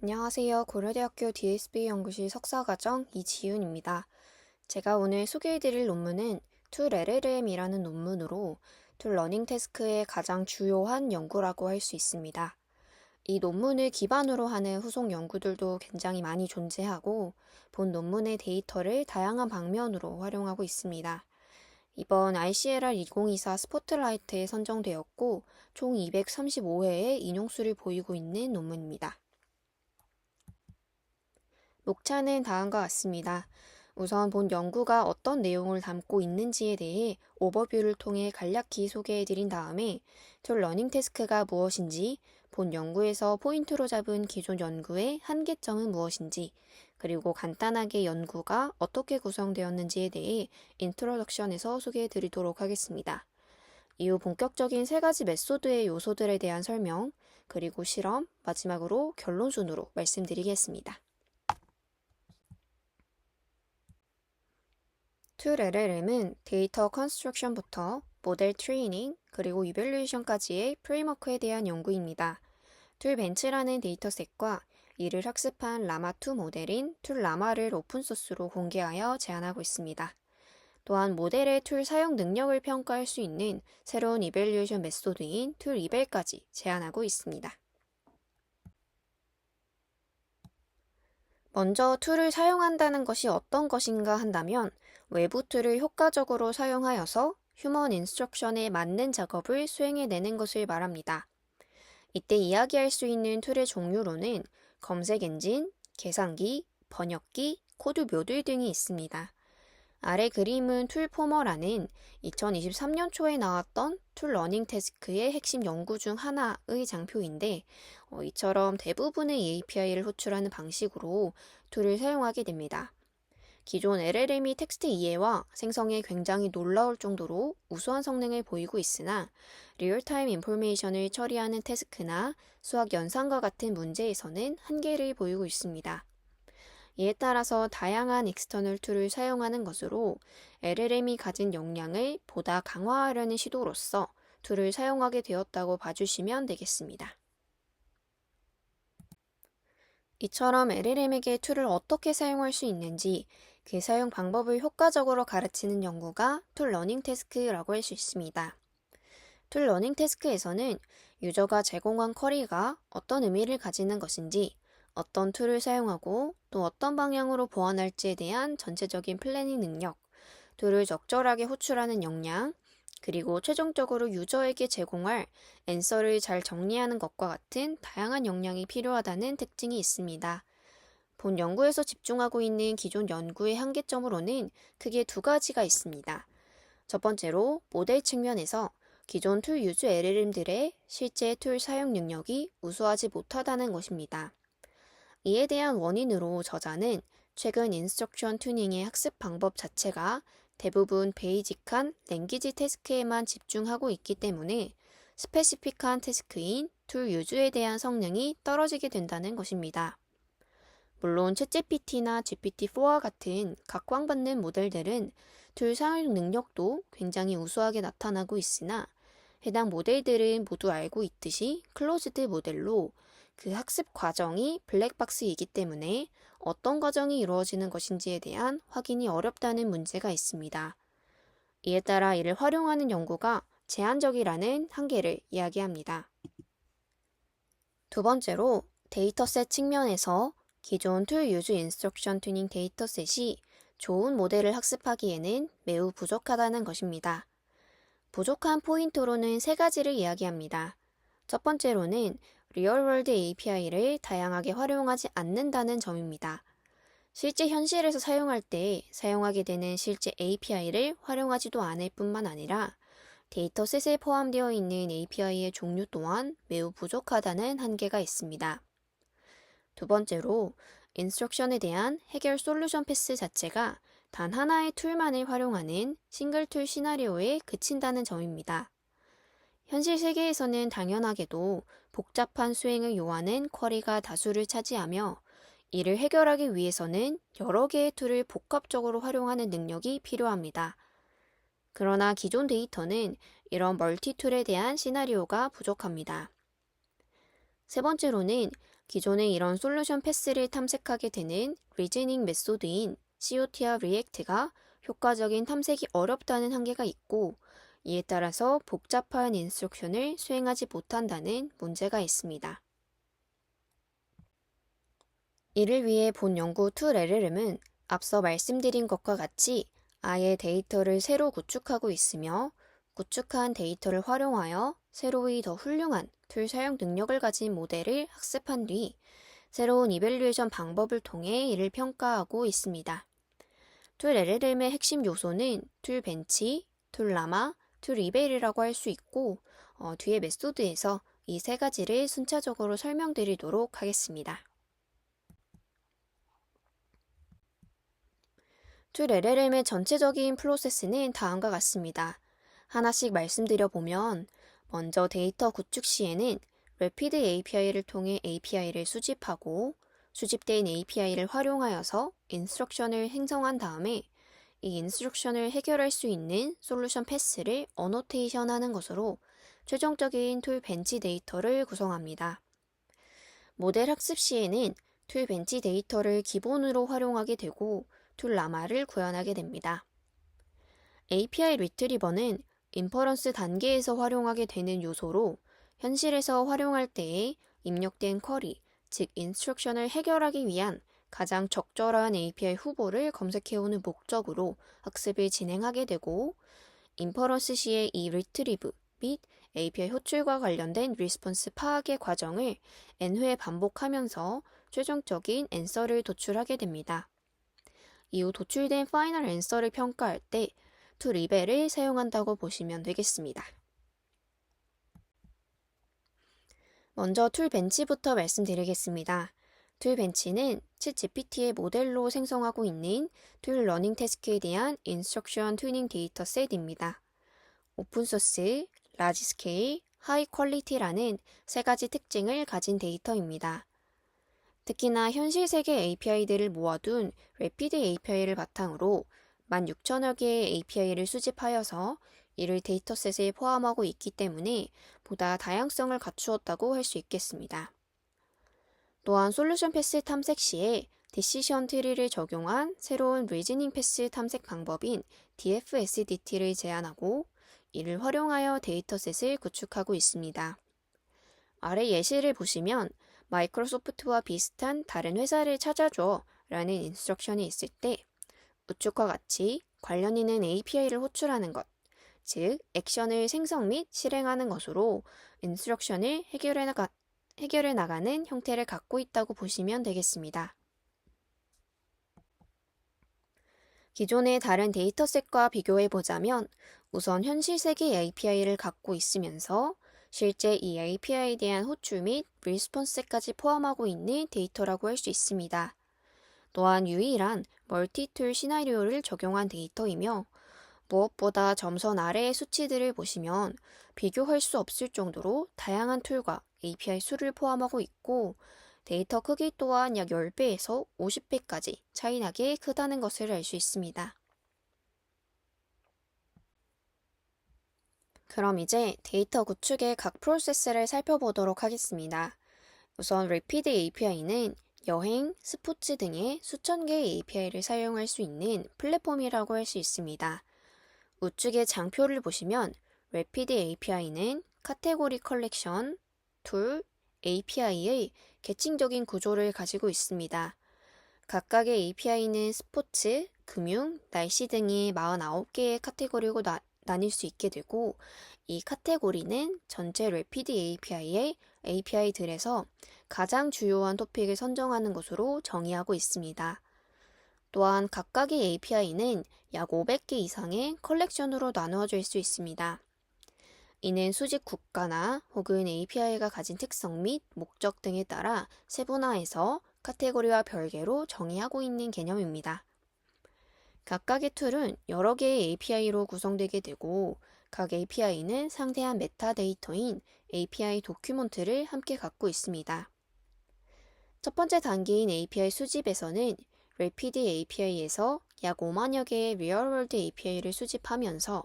안녕하세요. 고려대학교 DSB 연구실 석사과정 이지윤입니다. 제가 오늘 소개해드릴 논문은 툴LLM이라는 논문으로 툴 러닝 태스크의 가장 주요한 연구라고 할 수 있습니다. 이 논문을 기반으로 하는 후속 연구들도 굉장히 많이 존재하고 본 논문의 데이터를 다양한 방면으로 활용하고 있습니다. 이번 ICLR 2024 스포트라이트에 선정되었고 총 235회의 인용수를 보이고 있는 논문입니다. 목차는 다음과 같습니다. 우선 본 연구가 어떤 내용을 담고 있는지에 대해 오버뷰를 통해 간략히 소개해드린 다음에 툴 러닝 태스크가 무엇인지, 본 연구에서 포인트로 잡은 기존 연구의 한계점은 무엇인지, 그리고 간단하게 연구가 어떻게 구성되었는지에 대해 인트로덕션에서 소개해드리도록 하겠습니다. 이후 본격적인 세 가지 메소드의 요소들에 대한 설명, 그리고 실험, 마지막으로 결론 순으로 말씀드리겠습니다. 툴LLM은 데이터 컨스트럭션부터 모델 트레이닝, 그리고 이벨루에이션까지의 프레임워크에 대한 연구입니다. 툴벤치라는 데이터셋과 이를 학습한 라마2 모델인 툴라마를 오픈소스로 공개하여 제안하고 있습니다. 또한 모델의 툴 사용 능력을 평가할 수 있는 새로운 이벨루에이션 메소드인 툴이벨까지 제안하고 있습니다. 먼저 툴을 사용한다는 것이 어떤 것인가 한다면 외부 툴을 효과적으로 사용하여서 휴먼 인스트럭션에 맞는 작업을 수행해내는 것을 말합니다. 이때 이야기할 수 있는 툴의 종류로는 검색 엔진, 계산기, 번역기, 코드 묘들 등이 있습니다. 아래 그림은 툴포머라는 2023년 초에 나왔던 툴 러닝 태스크의 핵심 연구 중 하나의 장표인데 이처럼 대부분의 API를 호출하는 방식으로 툴을 사용하게 됩니다. 기존 LLM이 텍스트 이해와 생성에 굉장히 놀라울 정도로 우수한 성능을 보이고 있으나 리얼타임 인포메이션을 처리하는 태스크나 수학 연산과 같은 문제에서는 한계를 보이고 있습니다. 이에 따라서 다양한 익스터널 툴을 사용하는 것으로 LLM이 가진 역량을 보다 강화하려는 시도로서 툴을 사용하게 되었다고 봐주시면 되겠습니다. 이처럼 LLM에게 툴을 어떻게 사용할 수 있는지 그 사용 방법을 효과적으로 가르치는 연구가 툴 러닝 태스크라고 할 수 있습니다. 툴 러닝 태스크에서는 유저가 제공한 쿼리가 어떤 의미를 가지는 것인지, 어떤 툴을 사용하고 또 어떤 방향으로 보완할지에 대한 전체적인 플래닝 능력, 툴을 적절하게 호출하는 역량, 그리고 최종적으로 유저에게 제공할 앤서를 잘 정리하는 것과 같은 다양한 역량이 필요하다는 특징이 있습니다. 본 연구에서 집중하고 있는 기존 연구의 한계점으로는 크게 두 가지가 있습니다. 첫 번째로 모델 측면에서 기존 툴 유저 LLM들의 실제 툴 사용 능력이 우수하지 못하다는 것입니다. 이에 대한 원인으로 저자는 최근 인스트럭션 튜닝의 학습 방법 자체가 대부분 베이직한 랭귀지 태스크에만 집중하고 있기 때문에 스페시픽한 태스크인 툴 유저에 대한 성능이 떨어지게 된다는 것입니다. 물론 챗GPT나 GPT-4와 같은 각광받는 모델들은 툴 사용 능력도 굉장히 우수하게 나타나고 있으나 해당 모델들은 모두 알고 있듯이 클로즈드 모델로 그 학습 과정이 블랙박스이기 때문에 어떤 과정이 이루어지는 것인지에 대한 확인이 어렵다는 문제가 있습니다. 이에 따라 이를 활용하는 연구가 제한적이라는 한계를 이야기합니다. 두 번째로 데이터셋 측면에서 기존 툴 유즈 인스트럭션 튜닝 데이터셋이 좋은 모델을 학습하기에는 매우 부족하다는 것입니다. 부족한 포인트로는 세 가지를 이야기합니다. 첫 번째로는 리얼월드 API를 다양하게 활용하지 않는다는 점입니다. 실제 현실에서 사용할 때 사용하게 되는 실제 API를 활용하지도 않을 뿐만 아니라 데이터셋에 포함되어 있는 API의 종류 또한 매우 부족하다는 한계가 있습니다. 두 번째로, 인스트럭션에 대한 해결 솔루션 패스 자체가 단 하나의 툴만을 활용하는 싱글 툴 시나리오에 그친다는 점입니다. 현실 세계에서는 당연하게도 복잡한 수행을 요하는 쿼리가 다수를 차지하며 이를 해결하기 위해서는 여러 개의 툴을 복합적으로 활용하는 능력이 필요합니다. 그러나 기존 데이터는 이런 멀티툴에 대한 시나리오가 부족합니다. 세 번째로는 기존의 이런 솔루션 패스를 탐색하게 되는 리즈닝 메소드인 COT와 리액트가 효과적인 탐색이 어렵다는 한계가 있고, 이에 따라서 복잡한 인스트럭션을 수행하지 못한다는 문제가 있습니다. 이를 위해 본 연구 툴 LLM은 앞서 말씀드린 것과 같이 아예 데이터를 새로 구축하고 있으며, 구축한 데이터를 활용하여 새로이 더 훌륭한 툴 사용 능력을 가진 모델을 학습한 뒤 새로운 이벨리에이션 방법을 통해 이를 평가하고 있습니다. 툴 LLM의 핵심 요소는 툴 벤치, 툴 라마, 툴 리벨이라고 할 수 있고, 뒤에 메소드에서 이 세 가지를 순차적으로 설명드리도록 하겠습니다. 툴 LLM의 전체적인 프로세스는 다음과 같습니다. 하나씩 말씀드려 보면, 먼저 데이터 구축 시에는 Rapid API를 통해 API를 수집하고, 수집된 API를 활용하여서 인스트럭션을 생성한 다음에 이 인스트럭션을 해결할 수 있는 솔루션 패스를 어노테이션 하는 것으로 최종적인 툴 벤치 데이터를 구성합니다. 모델 학습 시에는 툴 벤치 데이터를 기본으로 활용하게 되고 툴 라마를 구현하게 됩니다. API 리트리버는 인퍼런스 단계에서 활용하게 되는 요소로 현실에서 활용할 때에 입력된 쿼리, 즉 인스트럭션을 해결하기 위한 가장 적절한 API 후보를 검색해오는 목적으로 학습을 진행하게 되고, 인퍼런스 시의 이 리트리브 및 API 호출과 관련된 리스폰스 파악의 과정을 N회 반복하면서 최종적인 앤서를 도출하게 됩니다. 이후 도출된 파이널 앤서를 평가할 때 툴 리벨을 사용한다고 보시면 되겠습니다. 먼저 툴 벤치부터 말씀드리겠습니다. 툴 벤치는 챗GPT의 모델로 생성하고 있는 툴 러닝 태스크에 대한 인스트럭션 튜닝 데이터 셋입니다. 오픈소스, 라지 스케일, 하이 퀄리티라는 세 가지 특징을 가진 데이터입니다. 특히나 현실 세계 API들을 모아둔 Rapid API를 바탕으로 16,000여 개의 API를 수집하여서 이를 데이터셋에 포함하고 있기 때문에 보다 다양성을 갖추었다고 할 수 있겠습니다. 또한 솔루션 패스 탐색 시에 디시션 트리를 적용한 새로운 리즈닝 패스 탐색 방법인 DFSDT를 제안하고 이를 활용하여 데이터셋을 구축하고 있습니다. 아래 예시를 보시면 마이크로소프트와 비슷한 다른 회사를 찾아줘 라는 인스트럭션이 있을 때 우측과 같이 관련 있는 API를 호출하는 것, 즉 액션을 생성 및 실행하는 것으로 인스트럭션을 해결해 나가는 형태를 갖고 있다고 보시면 되겠습니다. 기존의 다른 데이터셋과 비교해 보자면 우선 현실 세계 API를 갖고 있으면서 실제 이 API에 대한 호출 및 리스폰스까지 포함하고 있는 데이터라고 할 수 있습니다. 또한 유일한 멀티툴 시나리오를 적용한 데이터이며 무엇보다 점선 아래의 수치들을 보시면 비교할 수 없을 정도로 다양한 툴과 API 수를 포함하고 있고 데이터 크기 또한 약 10배에서 50배까지 차이나게 크다는 것을 알 수 있습니다. 그럼 이제 데이터 구축의 각 프로세스를 살펴보도록 하겠습니다. 우선 Rapid API는 여행, 스포츠 등의 수천 개의 API를 사용할 수 있는 플랫폼이라고 할 수 있습니다. 우측의 장표를 보시면 Rapid API는 카테고리 컬렉션, 툴, API의 계층적인 구조를 가지고 있습니다. 각각의 API는 스포츠, 금융, 날씨 등의 49개의 카테고리로 나뉠 수 있게 되고 이 카테고리는 전체 Rapid API의 API들에서 가장 주요한 토픽을 선정하는 것으로 정의하고 있습니다. 또한 각각의 API는 약 500개 이상의 컬렉션으로 나누어질 수 있습니다. 이는 수집 국가나 혹은 API가 가진 특성 및 목적 등에 따라 세분화해서 카테고리와 별개로 정의하고 있는 개념입니다. 각각의 툴은 여러 개의 API로 구성되게 되고 각 API는 상세한 메타데이터인 API 도큐먼트를 함께 갖고 있습니다. 첫 번째 단계인 API 수집에서는 Rapid API에서 약 5만여 개의 리얼월드 API를 수집하면서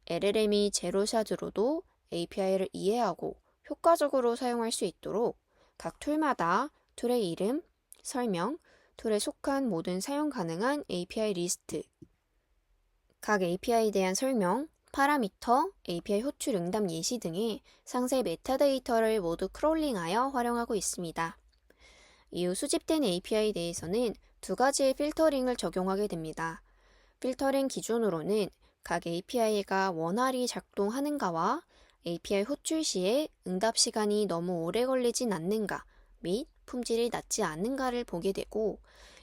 LLM이 제로샷으로도 API를 이해하고 효과적으로 사용할 수 있도록 각 툴마다 툴의 이름, 설명, 툴에 속한 모든 사용 가능한 API 리스트, 각 API에 대한 설명, 파라미터, API 호출 응답 예시 등의 상세 메타데이터를 모두 크롤링하여 활용하고 있습니다. 이후 수집된 API에 대해서는 두 가지의 필터링을 적용하게 됩니다. 필터링 기준으로는 각 API가 원활히 작동하는가와 API 호출 시에 응답 시간이 너무 오래 걸리진 않는가 및 품질이 낮지 않은가를 보게 되고,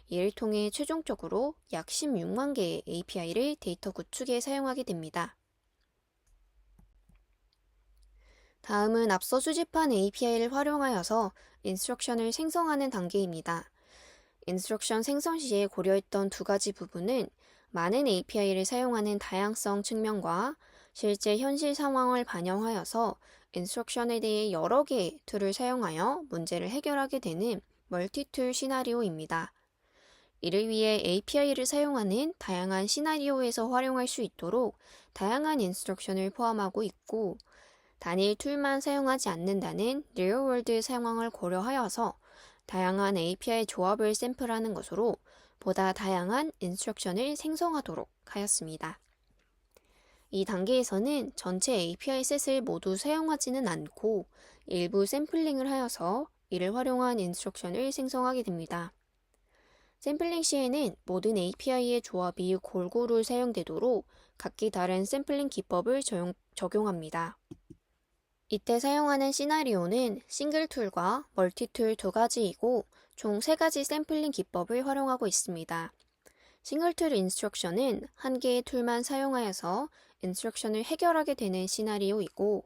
이를 통해 최종적으로 약 16만 개의 API를 데이터 구축에 사용하게 됩니다. 다음은 앞서 수집한 API를 활용하여서 인스트럭션을 생성하는 단계입니다. 인스트럭션 생성 시에 고려했던 두 가지 부분은 많은 API를 사용하는 다양성 측면과 실제 현실 상황을 반영하여서 인스트럭션에 대해 여러 개의 툴을 사용하여 문제를 해결하게 되는 멀티툴 시나리오입니다. 이를 위해 API를 사용하는 다양한 시나리오에서 활용할 수 있도록 다양한 인스트럭션을 포함하고 있고, 단일 툴만 사용하지 않는다는 리얼월드 상황을 고려하여서 다양한 API 조합을 샘플하는 것으로 보다 다양한 인스트럭션을 생성하도록 하였습니다. 이 단계에서는 전체 API 셋을 모두 사용하지는 않고 일부 샘플링을 하여서 이를 활용한 인스트럭션을 생성하게 됩니다. 샘플링 시에는 모든 API의 조합이 골고루 사용되도록 각기 다른 샘플링 기법을 적용합니다. 이때 사용하는 시나리오는 싱글 툴과 멀티 툴 두 가지이고 총 세 가지 샘플링 기법을 활용하고 있습니다. 싱글 툴 인스트럭션은 한 개의 툴만 사용하여서 인스트럭션을 해결하게 되는 시나리오이고,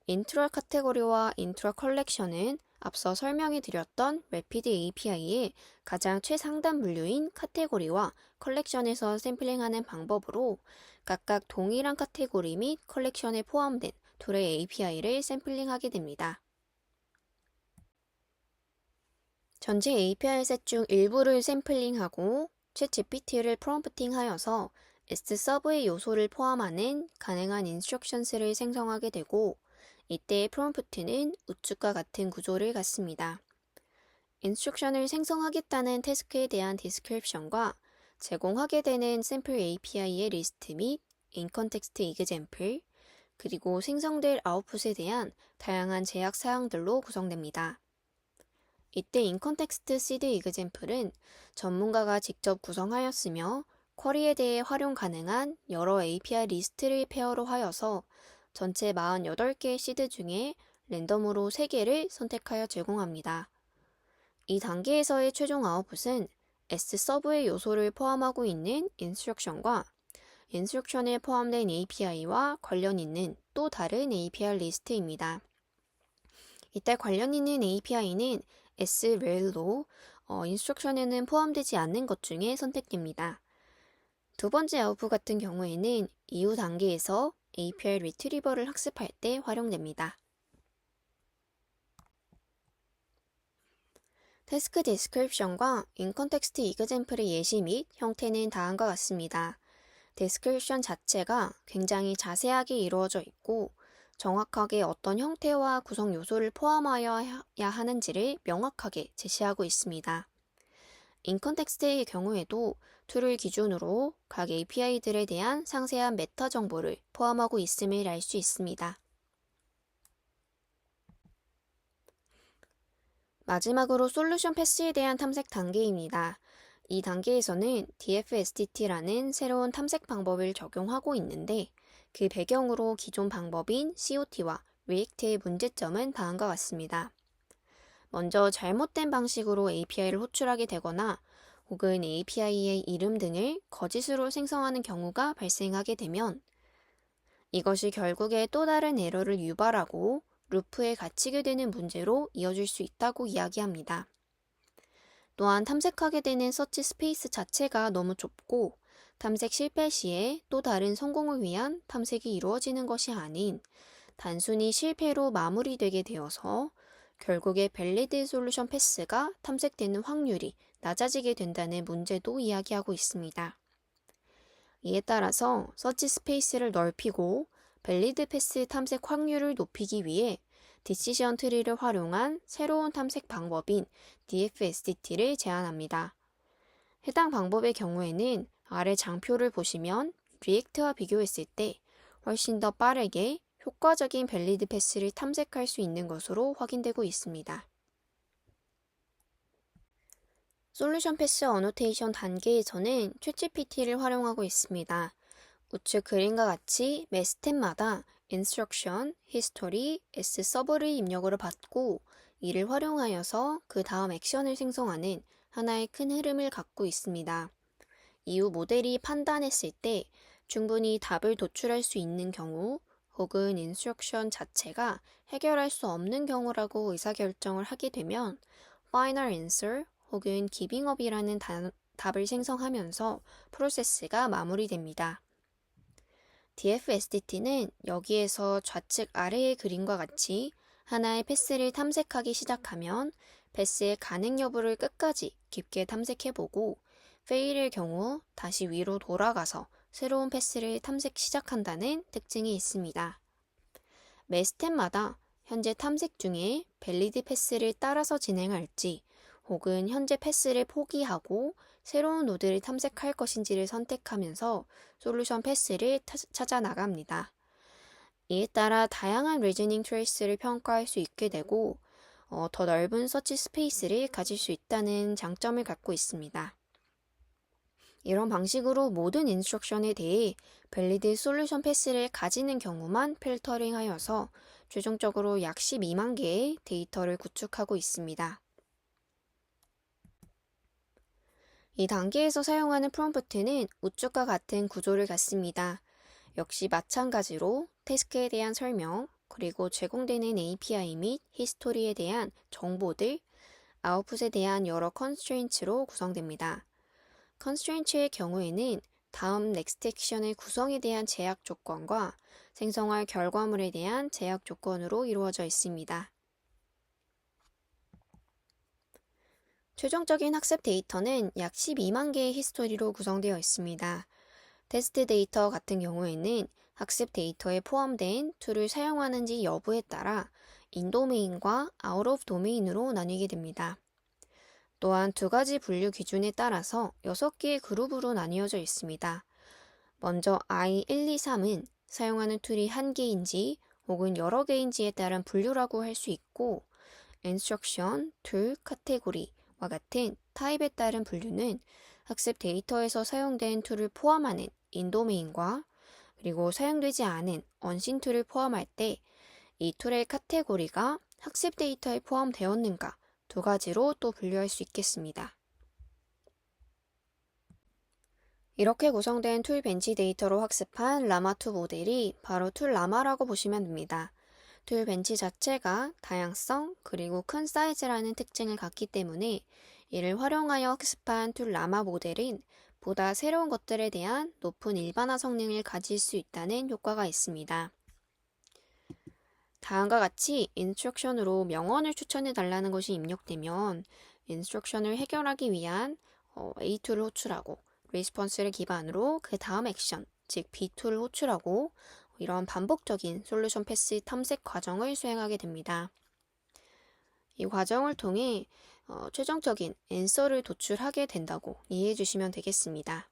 인트로 카테고리와 인트로 컬렉션은 앞서 설명해 드렸던 래피드 API의 가장 최상단 분류인 카테고리와 컬렉션에서 샘플링하는 방법으로 각각 동일한 카테고리 및 컬렉션에 포함된 툴의 API를 샘플링하게 됩니다. 전체 API 셋 중 일부를 샘플링하고 챗GPT를 프롬프팅하여서 S서브의 요소를 포함하는 가능한 인스트럭션스를 생성하게 되고, 이때 프롬프트는 우측과 같은 구조를 갖습니다. 인스트럭션을 생성하겠다는 태스크에 대한 디스크립션과 제공하게 되는 샘플 API의 리스트 및 인컨텍스트 이그젬플, 그리고 생성될 아웃풋에 대한 다양한 제약 사항들로 구성됩니다. 이때 인컨텍스트 시드 이그젬플은 전문가가 직접 구성하였으며 쿼리에 대해 활용 가능한 여러 API 리스트를 페어로 하여서 전체 48개의 시드 중에 랜덤으로 3개를 선택하여 제공합니다. 이 단계에서의 최종 아웃풋은 S서브의 요소를 포함하고 있는 인스트럭션과 인스트럭션에 포함된 API와 관련 있는 또 다른 API 리스트입니다. 이때 관련 있는 API는 SREL로 인스트럭션에는 포함되지 않는 것 중에 선택됩니다. 두 번째 아웃풋 같은 경우에는 이후 단계에서 API 리트리버를 학습할 때 활용됩니다. 태스크 디스크립션과 인컨텍스트 이그젬플의 예시 및 형태는 다음과 같습니다. 디스크립션 자체가 굉장히 자세하게 이루어져 있고 정확하게 어떤 형태와 구성 요소를 포함하여야 하는지를 명확하게 제시하고 있습니다. 인컨텍스트의 경우에도 툴을 기준으로 각 API들에 대한 상세한 메타 정보를 포함하고 있음을 알 수 있습니다. 마지막으로 솔루션 패스에 대한 탐색 단계입니다. 이 단계에서는 DFSTT라는 새로운 탐색 방법을 적용하고 있는데, 그 배경으로 기존 방법인 COT와 리액트의 문제점은 다음과 같습니다. 먼저 잘못된 방식으로 API를 호출하게 되거나 혹은 API의 이름 등을 거짓으로 생성하는 경우가 발생하게 되면 이것이 결국에 또 다른 에러를 유발하고 루프에 갇히게 되는 문제로 이어질 수 있다고 이야기합니다. 또한 탐색하게 되는 서치 스페이스 자체가 너무 좁고 탐색 실패 시에 또 다른 성공을 위한 탐색이 이루어지는 것이 아닌 단순히 실패로 마무리되게 되어서 결국에 밸리드 솔루션 패스가 탐색되는 확률이 낮아지게 된다는 문제도 이야기하고 있습니다. 이에 따라서 서치 스페이스를 넓히고 밸리드 패스 탐색 확률을 높이기 위해 디시전 트리를 활용한 새로운 탐색 방법인 DFSDT를 제안합니다. 해당 방법의 경우에는 아래 장표를 보시면 리액트와 비교했을 때 훨씬 더 빠르게 효과적인 밸리드 패스를 탐색할 수 있는 것으로 확인되고 있습니다. 솔루션 패스 어노테이션 단계에서는 챗GPT를 활용하고 있습니다. 우측 그림과 같이 매 스텝마다 instruction, history, s서브를 입력으로 받고 이를 활용하여서 그 다음 액션을 생성하는 하나의 큰 흐름을 갖고 있습니다. 이후 모델이 판단했을 때 충분히 답을 도출할 수 있는 경우 혹은 인스트럭션 자체가 해결할 수 없는 경우라고 의사결정을 하게 되면 final answer 혹은 giving up이라는 답을 생성하면서 프로세스가 마무리됩니다. DFSDT는 여기에서 좌측 아래의 그림과 같이 하나의 패스를 탐색하기 시작하면 패스의 가능 여부를 끝까지 깊게 탐색해보고 페일의 경우 다시 위로 돌아가서 새로운 패스를 탐색 시작한다는 특징이 있습니다. 매 스텝마다 현재 탐색 중에 밸리드 패스를 따라서 진행할지 혹은 현재 패스를 포기하고 새로운 노드를 탐색할 것인지를 선택하면서 솔루션 패스를 찾아 나갑니다. 이에 따라 다양한 리즈닝 트레이스를 평가할 수 있게 되고 더 넓은 서치 스페이스를 가질 수 있다는 장점을 갖고 있습니다. 이런 방식으로 모든 인스트럭션에 대해 밸리드 솔루션 패스를 가지는 경우만 필터링하여서 최종적으로 약 12만 개의 데이터를 구축하고 있습니다. 이 단계에서 사용하는 프롬프트는 우측과 같은 구조를 갖습니다. 역시 마찬가지로 태스크에 대한 설명, 그리고 제공되는 API 및 히스토리에 대한 정보들, 아웃풋에 대한 여러 컨스트레인츠로 구성됩니다. 컨스트레인츠의 경우에는 다음 넥스트 액션의 구성에 대한 제약 조건과 생성할 결과물에 대한 제약 조건으로 이루어져 있습니다. 최종적인 학습 데이터는 약 12만 개의 히스토리로 구성되어 있습니다. 테스트 데이터 같은 경우에는 학습 데이터에 포함된 툴을 사용하는지 여부에 따라 인도메인과 아웃 오브 도메인으로 나뉘게 됩니다. 또한 두 가지 분류 기준에 따라서 6개의 그룹으로 나뉘어져 있습니다. 먼저 I1, 2, 3은 사용하는 툴이 한 개인지 혹은 여러 개인지에 따른 분류라고 할 수 있고 instruction, 툴, 카테고리와 같은 타입에 따른 분류는 학습 데이터에서 사용된 툴을 포함하는 인도메인과 그리고 사용되지 않은 언신 툴을 포함할 때 이 툴의 카테고리가 학습 데이터에 포함되었는가 두 가지로 또 분류할 수 있겠습니다. 이렇게 구성된 툴 벤치 데이터로 학습한 라마2 모델이 바로 툴 라마라고 보시면 됩니다. 툴 벤치 자체가 다양성 그리고 큰 사이즈라는 특징을 갖기 때문에 이를 활용하여 학습한 툴 라마 모델은 보다 새로운 것들에 대한 높은 일반화 성능을 가질 수 있다는 효과가 있습니다. 다음과 같이 인스트럭션으로 명언을 추천해 달라는 것이 입력되면 인스트럭션을 해결하기 위한 A2를 호출하고 리스폰스를 기반으로 그 다음 액션, 즉 B2를 호출하고 이런 반복적인 솔루션 패스 탐색 과정을 수행하게 됩니다. 이 과정을 통해 최종적인 앤서를 도출하게 된다고 이해해 주시면 되겠습니다.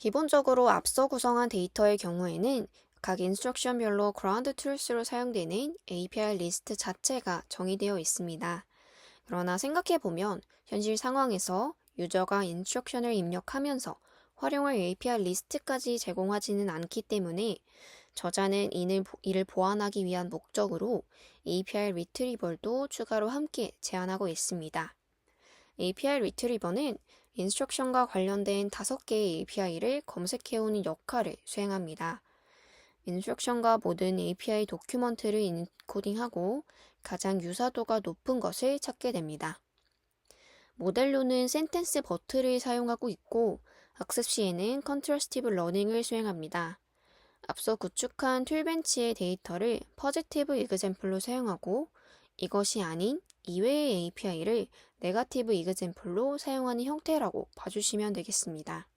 기본적으로 앞서 구성한 데이터의 경우에는 각 인스트럭션별로 그라운드 트루스로 사용되는 API 리스트 자체가 정의되어 있습니다. 그러나 생각해보면 현실 상황에서 유저가 인스트럭션을 입력하면서 활용할 API 리스트까지 제공하지는 않기 때문에 저자는 이를 보완하기 위한 목적으로 API 리트리버도 추가로 함께 제안하고 있습니다. API 리트리버는 인스트럭션과 관련된 5개의 API를 검색해오는 역할을 수행합니다. 인스트럭션과 모든 API 도큐먼트를 인코딩하고 가장 유사도가 높은 것을 찾게 됩니다. 모델로는 센텐스 버트를 사용하고 있고 학습 시에는 컨트러스티브 러닝을 수행합니다. 앞서 구축한 툴벤치의 데이터를 포지티브 이그젬플로 사용하고 이것이 아닌 이외의 API를 네거티브 이그젬플로 사용하는 형태라고 봐주시면 되겠습니다.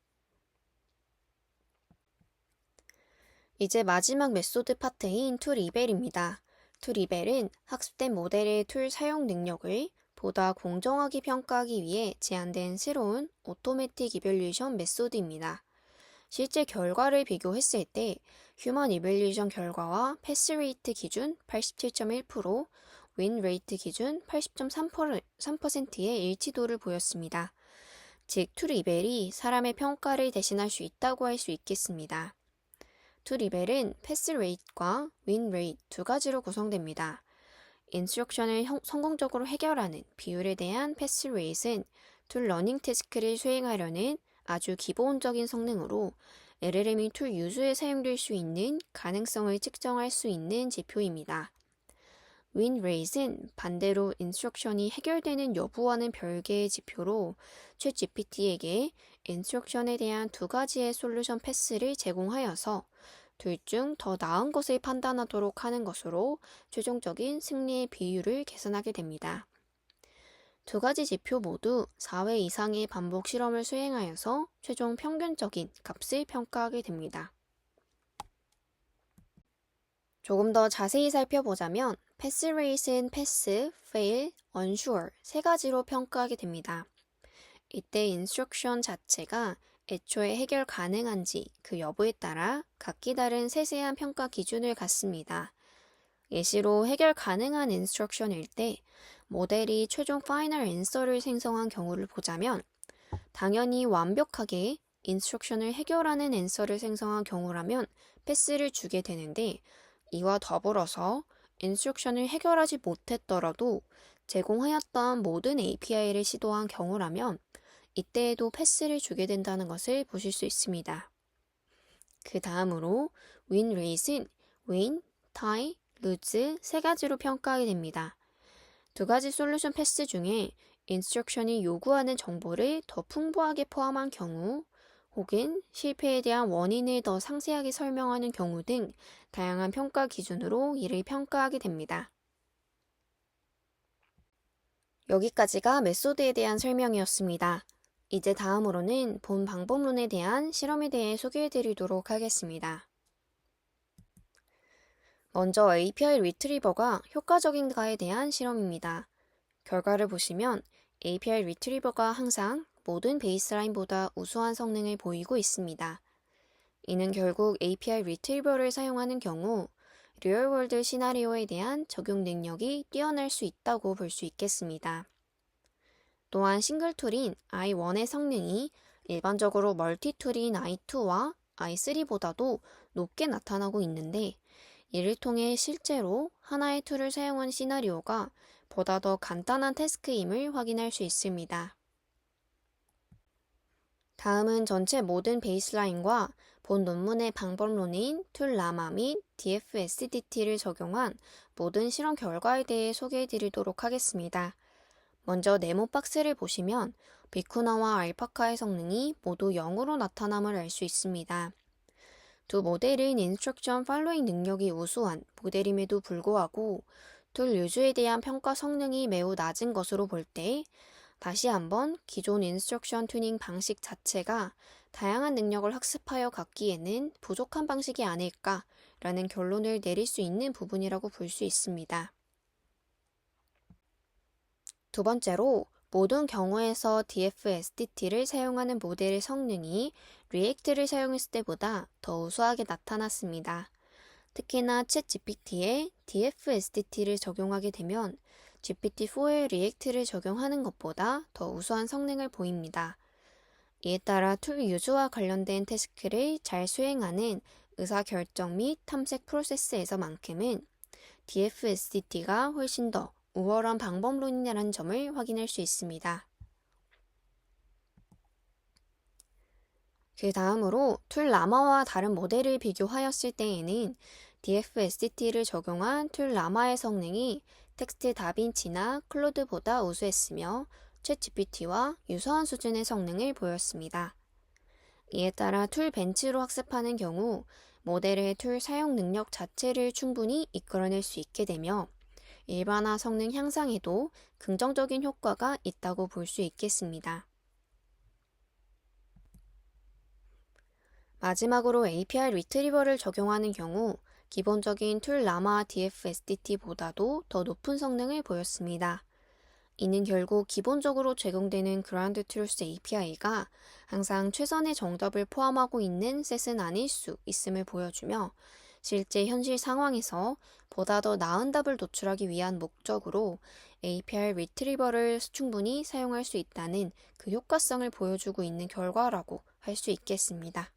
이제 마지막 메소드 파트인 툴이벨입니다. 툴이벨은 학습된 모델의 툴 사용 능력을 보다 공정하게 평가하기 위해 제안된 새로운 오토매틱 이밸류에이션 메소드입니다. 실제 결과를 비교했을 때 휴먼 이밸류에이션 결과와 패스 레이트 기준 87.1%, 윈 레이트 기준 80.3%의 일치도를 보였습니다. 즉, 툴이벨이 사람의 평가를 대신할 수 있다고 할 수 있겠습니다. 툴이벨은 패스 레이트와 윈 레이트 두 가지로 구성됩니다. 인스트럭션을 성공적으로 해결하는 비율에 대한 패스 레이트는 툴 러닝 태스크를 수행하려는 아주 기본적인 성능으로 LLM이 툴 유저에 사용될 수 있는 가능성을 측정할 수 있는 지표입니다. 윈 레이트는 반대로 인스트럭션이 해결되는 여부와는 별개의 지표로 챗GPT에게 인스트럭션에 대한 2가지의 솔루션 패스를 제공하여서 둘 중 더 나은 것을 판단하도록 하는 것으로 최종적인 승리의 비율을 계산하게 됩니다. 2가지 지표 모두 4회 이상의 반복 실험을 수행하여서 최종 평균적인 값을 평가하게 됩니다. 조금 더 자세히 살펴보자면 패스 레이트는 패스, fail, unsure 3가지로 평가하게 됩니다. 이때 인스트럭션 자체가 애초에 해결 가능한지 그 여부에 따라 각기 다른 세세한 평가 기준을 갖습니다. 예시로 해결 가능한 인스트럭션일 때 모델이 최종 파이널 앤서를 생성한 경우를 보자면 당연히 완벽하게 인스트럭션을 해결하는 앤서를 생성한 경우라면 패스를 주게 되는데 이와 더불어서 인스트럭션을 해결하지 못했더라도 제공하였던 모든 API를 시도한 경우라면 이때에도 패스를 주게 된다는 것을 보실 수 있습니다. 그 다음으로 윈 레이트는 win, tie, lose 3가지로 평가하게 됩니다. 2가지 솔루션 패스 중에 인스트럭션이 요구하는 정보를 더 풍부하게 포함한 경우 혹은 실패에 대한 원인을 더 상세하게 설명하는 경우 등 다양한 평가 기준으로 이를 평가하게 됩니다. 여기까지가 메소드에 대한 설명이었습니다. 이제 다음으로는 본 방법론에 대한 실험에 대해 소개해드리도록 하겠습니다. 먼저 API 리트리버가 효과적인가에 대한 실험입니다. 결과를 보시면 API 리트리버가 항상 모든 베이스라인보다 우수한 성능을 보이고 있습니다. 이는 결국 API 리트리버를 사용하는 경우 리얼월드 시나리오에 대한 적용 능력이 뛰어날 수 있다고 볼 수 있겠습니다. 또한 싱글 툴인 i1의 성능이 일반적으로 멀티 툴인 i2와 i3보다도 높게 나타나고 있는데 이를 통해 실제로 하나의 툴을 사용한 시나리오가 보다 더 간단한 태스크임을 확인할 수 있습니다. 다음은 전체 모든 베이스라인과 본 논문의 방법론인 툴 라마 및 DFSDT를 적용한 모든 실험 결과에 대해 소개해드리도록 하겠습니다. 먼저 네모 박스를 보시면 비쿠나와 알파카의 성능이 모두 0으로 나타남을 알 수 있습니다. 두 모델은 인스트럭션 팔로잉 능력이 우수한 모델임에도 불구하고 툴 유저에 대한 평가 성능이 매우 낮은 것으로 볼 때 다시 한번 기존 인스트럭션 튜닝 방식 자체가 다양한 능력을 학습하여 갖기에는 부족한 방식이 아닐까라는 결론을 내릴 수 있는 부분이라고 볼 수 있습니다. 두 번째로 모든 경우에서 DFSDT를 사용하는 모델의 성능이 리액트를 사용했을 때보다 더 우수하게 나타났습니다. 특히나 챗 GPT에 DFSDT를 적용하게 되면 GPT-4에 리액트를 적용하는 것보다 더 우수한 성능을 보입니다. 이에 따라 툴 유저와 관련된 태스크를 잘 수행하는 의사결정 및 탐색 프로세스에서만큼은 DFSDT가 훨씬 더 우월한 방법론이라는 점을 확인할 수 있습니다. 그 다음으로 툴 라마와 다른 모델을 비교하였을 때에는 DFSDT를 적용한 툴 라마의 성능이 텍스트 다빈치나 클로드보다 우수했으며 챗 GPT와 유사한 수준의 성능을 보였습니다. 이에 따라 툴 벤치로 학습하는 경우 모델의 툴 사용 능력 자체를 충분히 이끌어낼 수 있게 되며 일반화 성능 향상에도 긍정적인 효과가 있다고 볼 수 있겠습니다. 마지막으로 API 리트리버를 적용하는 경우 기본적인 툴 라마 DFSDT보다도 더 높은 성능을 보였습니다. 이는 결국 기본적으로 제공되는 그라운드 트루스 API가 항상 최선의 정답을 포함하고 있는 셋은 아닐 수 있음을 보여주며 실제 현실 상황에서 보다 더 나은 답을 도출하기 위한 목적으로 API 리트리버를 충분히 사용할 수 있다는 그 효과성을 보여주고 있는 결과라고 할 수 있겠습니다.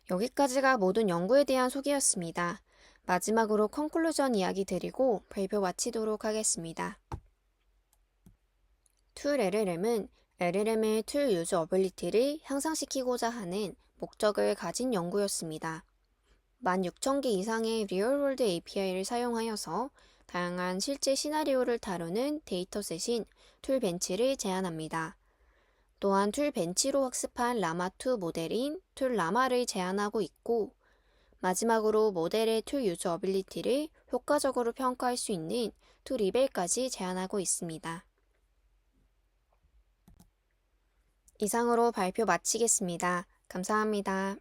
여기까지가 모든 연구에 대한 소개였습니다. 마지막으로 컨클루전 이야기 드리고 발표 마치도록 하겠습니다. 툴 LLM은 LLM의 툴 유저 어빌리티를 향상시키고자 하는 목적을 가진 연구였습니다. 16,000개 이상의 리얼월드 API를 사용하여서 다양한 실제 시나리오를 다루는 데이터셋인 툴 벤치를 제안합니다. 또한 툴 벤치로 학습한 라마2 모델인 툴 라마를 제안하고 있고 마지막으로 모델의 툴 유저 어빌리티를 효과적으로 평가할 수 있는 툴 리벨까지 제안하고 있습니다. 이상으로 발표 마치겠습니다. 감사합니다.